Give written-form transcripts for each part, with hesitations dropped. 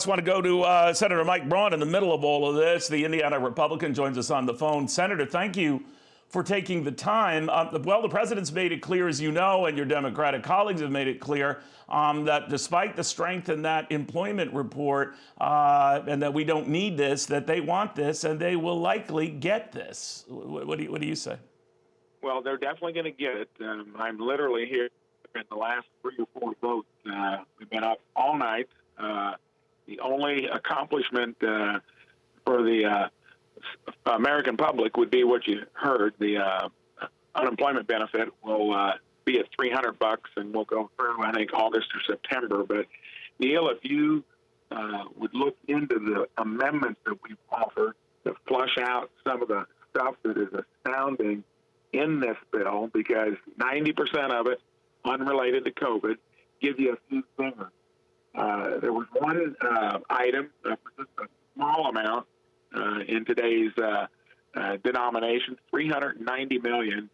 Just want to go to Senator Mike Braun in the middle of all of this. The Indiana Republican joins us on the phone. Senator, thank you for taking the time. Well, the president's made it clear, as you know, and your Democratic colleagues have made it clear, that despite the strength in that employment report and that we don't need this, that they want this and they will likely get this. What do you say? Well, they're definitely going to get it. I'm literally here in the last 3 or 4 votes. We've been up all night. The only accomplishment for the American public would be what you heard. The unemployment benefit will be at $300, and we'll go through, I think, August or September. But, Neil, if you would look into the amendments that we've offered to flush out some of the stuff that is astounding in this bill, because 90% of it, unrelated to COVID, gives you a few fingers. There was one item for just a small amount in today's denomination, $390 million,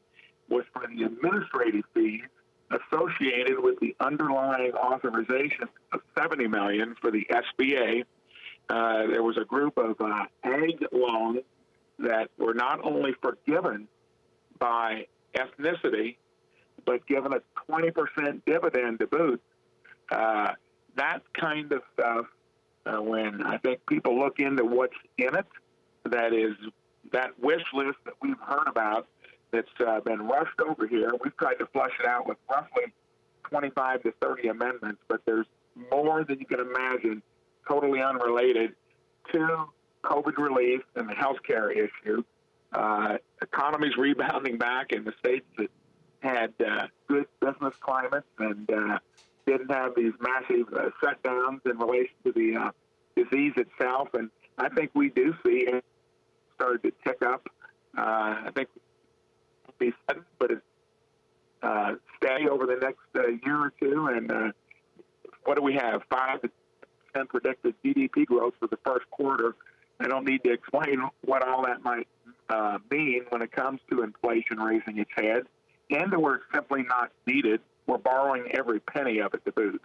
was for the administrative fees associated with the underlying authorization of $70 million for the SBA. There was a group of ag loans that were not only forgiven by ethnicity, but given a 20% dividend to boot. That kind of stuff, when I think people look into what's in it, that is that wish list that we've heard about that's been rushed over here. We've tried to flush it out with roughly 25 to 30 amendments, but there's more than you can imagine, totally unrelated to COVID relief and the health care issue. Economy's rebounding back in the states that had good business climates and didn't have these massive shutdowns in relation to the disease itself. And I think we do see it started to tick up. I think it'll be sudden, but it's steady over the next year or two. And what do we have? 5 to 10% predicted GDP growth for the first quarter. I don't need to explain what all that might mean when it comes to inflation raising its head, and that we're simply not needed. We're borrowing every penny of it to boot.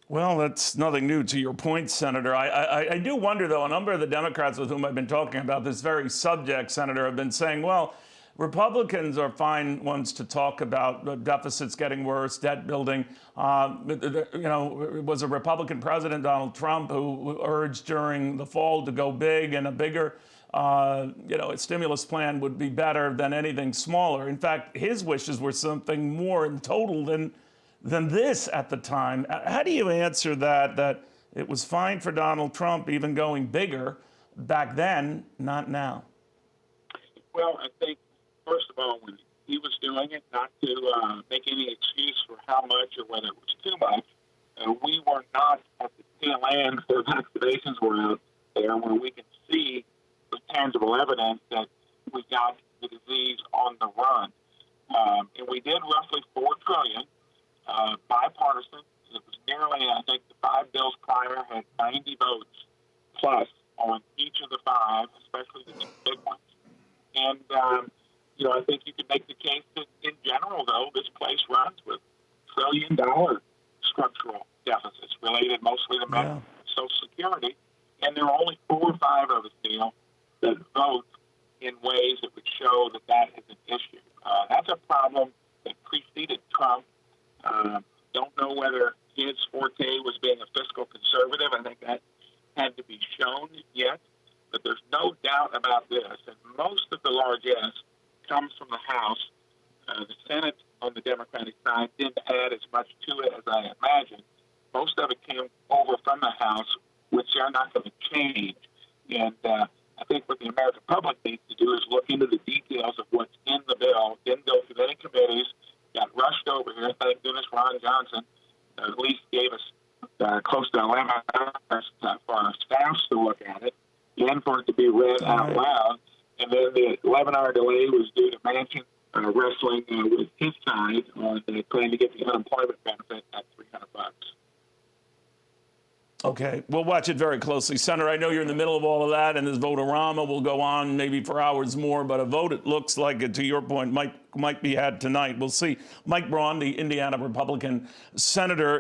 Well, that's nothing new to your point, Senator. I do wonder, though, a number of the Democrats with whom I've been talking about this very subject, Senator, have been saying, well, Republicans are fine ones to talk about deficits getting worse, debt building. It was a Republican president, Donald Trump, who urged during the fall to go big, and a bigger a stimulus plan would be better than anything smaller. In fact, his wishes were something more in total than this at the time. How do you answer that it was fine for Donald Trump even going bigger back then, not now? Well, I think, first of all, when he was doing it, not to make any excuse for how much or whether it was too much, we were not at the tail end where vaccinations were out there, where we can see the tangible evidence that we got the disease on the run. And we did roughly $4 trillion, bipartisan. It was nearly, I think, the 5 bills prior had 90 votes plus on each of the 5, especially the big ones. And, I think you could make the case that in general, though, this place runs with trillion-dollar structural deficits related mostly to Social Security. And there are only 4 or 5 of us, Neil, that vote in ways that would show that that is an issue. That's a problem that preceded Trump. Don't know whether his forte was being a fiscal conservative. I think that had to be shown yet. But there's no doubt about this. And most of the largesse comes from the House. The Senate on the Democratic side didn't add as much to it as I imagined. Most of it came over from the House, which they're not going to change. And I think what the American public needs to do is look into the details of what's in the bill. Didn't go through any committees, got rushed over here. Thank goodness Ron Johnson at least gave us close to 11 hours for our staffs to look at it and for it to be read out loud. And then the 11-hour delay was due to Manchin wrestling with his side on trying to get the unemployment benefit at $300. Okay, we'll watch it very closely. Senator, I know you're in the middle of all of that, and this vote-a-rama will go on maybe for hours more, but a vote, it looks like, to your point, might be had tonight. We'll see. Mike Braun, the Indiana Republican senator.